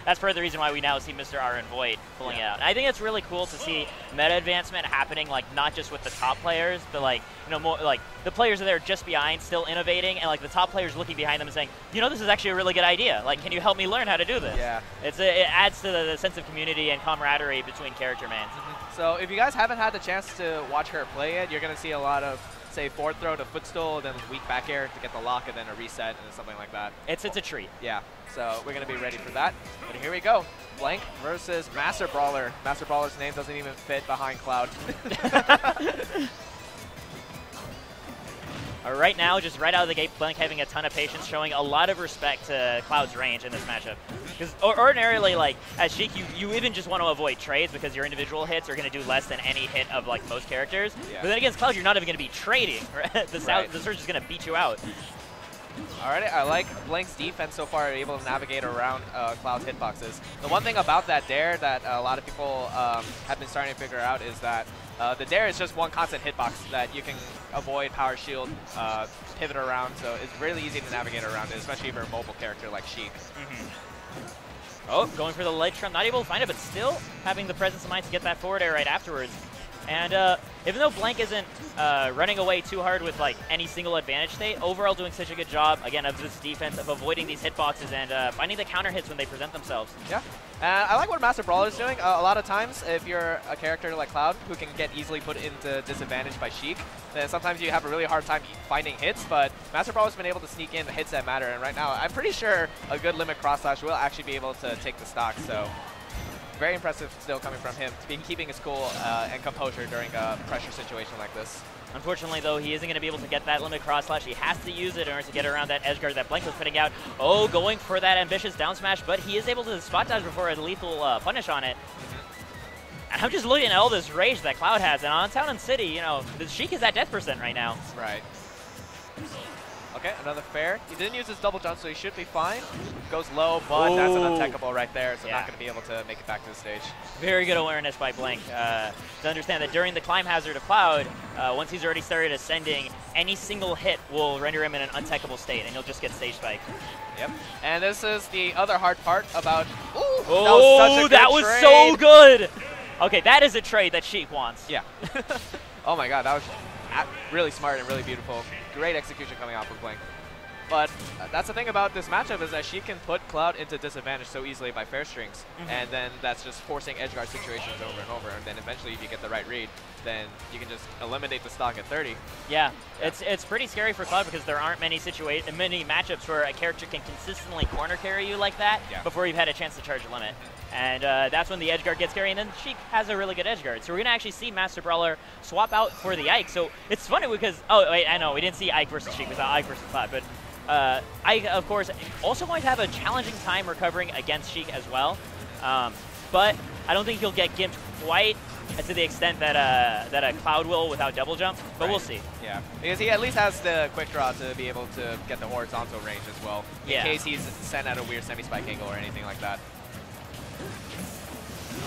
that's further reason why we now see Mr. R and Void pulling it out. And I think it's really cool to see meta advancement happening, like not just with the top players, but like more like the players that are just behind still innovating, and like the top players looking behind them and saying, this is actually a really good idea. Like, can you help me learn how to do this? Yeah. It adds to the sense of community and camaraderie between character mans. So if you guys haven't had the chance to watch her play it, you're going to see a lot of, say, forward throw to footstool, then weak back air to get the lock, and then a reset and something like that. It's a treat. Yeah, so we're going to be ready for that. But here we go. Blank versus Master Brawler. Master Brawler's name doesn't even fit behind Cloud. Right now, just right out of the gate, Blank having a ton of patience, showing a lot of respect to Cloud's range in this matchup. Because ordinarily, like, as Sheik, you even just want to avoid trades because your individual hits are going to do less than any hit of, like, most characters. Yeah. But then against Cloud, you're not even going to be trading. Right? The Surge is going to beat you out. Alrighty, I like Blank's defense so far, able to navigate around Cloud's hitboxes. The one thing about that dare that a lot of people have been starting to figure out is that the dare is just one constant hitbox that you can avoid, power shield, pivot around, so it's really easy to navigate around it, especially for a mobile character like Sheik. Oh, going for the ledge trump, not able to find it, but still having the presence of mind to get that forward air right afterwards. And even though Blank isn't running away too hard with like any single advantage state, overall doing such a good job, again, of this defense, of avoiding these hitboxes and finding the counter hits when they present themselves. Yeah. I like what Master Brawl is doing. A lot of times, if you're a character like Cloud, who can get easily put into disadvantage by Sheik, then sometimes you have a really hard time finding hits, but Master Brawl has been able to sneak in the hits that matter, and right now, I'm pretty sure a good limit cross slash will actually be able to take the stock, so very impressive still coming from him, keeping his cool and composure during a pressure situation like this. Unfortunately, though, he isn't going to be able to get that limit cross slash. He has to use it in order to get around that edge guard that Blank was putting out. Oh, going for that ambitious down smash, but he is able to spot dodge before a lethal punish on it. And I'm just looking at all this rage that Cloud has, and on Town and City, the Sheik is at death percent right now. Right. Okay, another fair. He didn't use his double jump, so he should be fine. Goes low, but that's an untechable right there, so not going to be able to make it back to the stage. Very good awareness by Blank to understand that during the climb hazard of Cloud, once he's already started ascending, any single hit will render him in an untechable state, and he'll just get stage spiked. Yep. And this is the other hard part about... Ooh, that was so good! Okay, that is a trade that Sheik wants. Yeah. Oh my god, that was really smart and really beautiful. Great execution coming out from Blank. But that's the thing about this matchup is that she can put Cloud into disadvantage so easily by fair strings, and then that's just forcing edgeguard situations over and over, and then eventually if you get the right read, then you can just eliminate the stock at 30. Yeah. It's pretty scary for Cloud because there aren't many matchups where a character can consistently corner carry you like that before you've had a chance to charge a limit. And that's when the edgeguard gets scary, and then Sheik has a really good edgeguard. So we're going to actually see Master Brawler swap out for the Ike. So it's funny because, oh, wait, I know, we didn't see Ike versus Sheik, we saw Ike versus Cloud, but Ike, of course, also going to have a challenging time recovering against Sheik as well. But I don't think he'll get gimped quite to the extent that a Cloud will without double jump, but we'll see. Yeah, because he at least has the quick draw to be able to get the horizontal range as well, in case he's sent at a weird semi-spike angle or anything like that.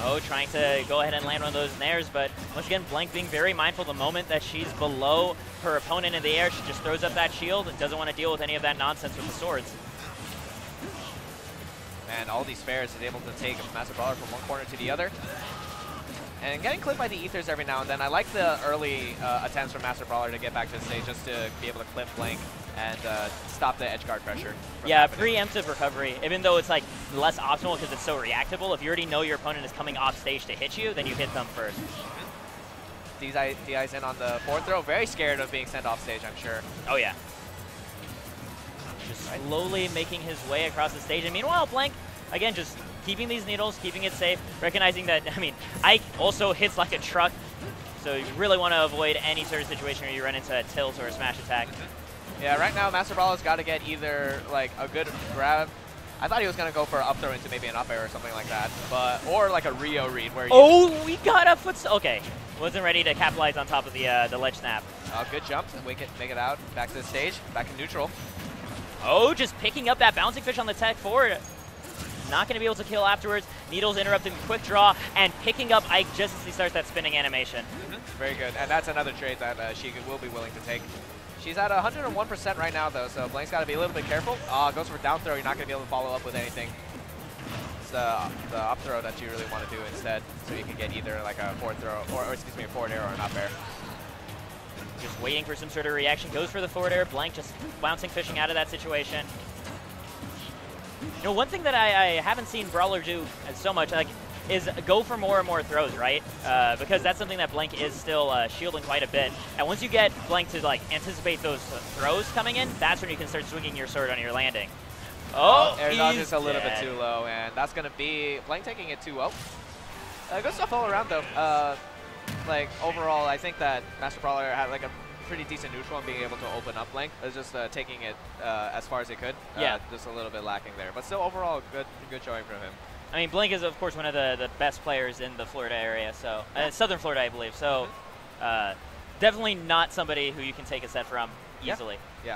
Oh, trying to go ahead and land one of those nairs, but once again, Blank being very mindful the moment that she's below her opponent in the air, she just throws up that shield and doesn't want to deal with any of that nonsense with the swords. And all these fairs is able to take Master Brawler from one corner to the other. And getting clipped by the ethers every now and then. I like the early attempts from Master Brawler to get back to the stage just to be able to clip Blank and stop the edge guard pressure. Yeah, preemptive recovery. Even though it's like less optimal because it's so reactable, if you already know your opponent is coming off stage to hit you, then you hit them first. DI's in on the forward throw. Very scared of being sent off stage, I'm sure. Oh, yeah. Just slowly making his way across the stage. And meanwhile, Blank, again, just keeping these needles, keeping it safe, recognizing that, I mean, Ike also hits like a truck, so you really want to avoid any sort of situation where you run into a tilt or a smash attack. Yeah, right now, Master Brawler's got to get either, like, a good grab. I thought he was going to go for an up throw into maybe an up air or something like that, but or like a Rio read where you... Oh, we got a foot... Okay, wasn't ready to capitalize on top of the ledge snap. Good jumps, and we can make it out, back to the stage, back in neutral. Oh, just picking up that bouncing fish on the tech forward. Not going to be able to kill afterwards. Needles interrupting quick draw and picking up Ike just as he starts that spinning animation. Very good, and that's another trade that she will be willing to take. She's at 101% right now, though, so Blank's got to be a little bit careful. Goes for down throw. You're not going to be able to follow up with anything. the up throw that you really want to do instead, so you can get either like a forward throw, or excuse me, a forward air or an up air. Just waiting for some sort of reaction. Goes for the forward air. Blank just bouncing, fishing out of that situation. You know, one thing that I haven't seen Brawler do so much is go for more and more throws, right? Because that's something that Blank is still shielding quite a bit. And once you get Blank to anticipate those throws coming in, that's when you can start swinging your sword on your landing. Oh, air dodge is a little dead. bit too low, and that's going to be Blank taking it 2-0. Good stuff all around, though. Overall, I think that Master Brawler had like a pretty decent neutral and being able to open up Blank. It was just taking it as far as he could. Yeah. Just a little bit lacking there. But still, overall, good showing from him. I mean, Blank is, of course, one of the best players in the Florida area, so Southern Florida, I believe. So definitely not somebody who you can take a set from easily. Yeah.